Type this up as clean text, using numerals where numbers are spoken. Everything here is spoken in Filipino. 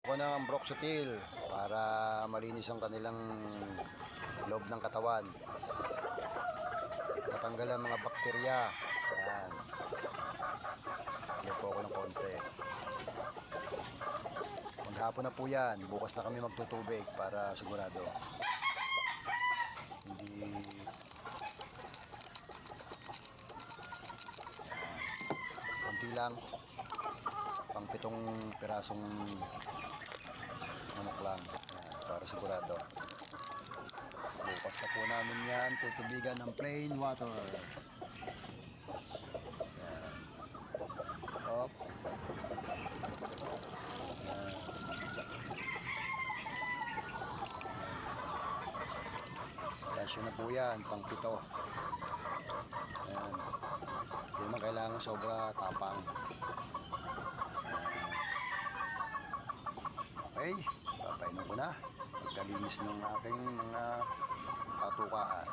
ko ng Broxotil para malinis ang kanilang loob ng katawan. Matanggal ang mga bakterya. Yan. Yan po ako ng konti. Maghapon na po yan. Bukas na kami magtutubig para sigurado. Hindi... Konti lang. Pang 7 pirasong manok lang. Yan, para sigurado. Bukas na po namin yan. Tutubigan ng plain water. Yan. Hop. Yan. Kasyo na po yan. Pang 7. Yan. Hindi naman kailangan sobra tapang. Okay, papainom ko na. Pagkalinis ng aking mga patukaan.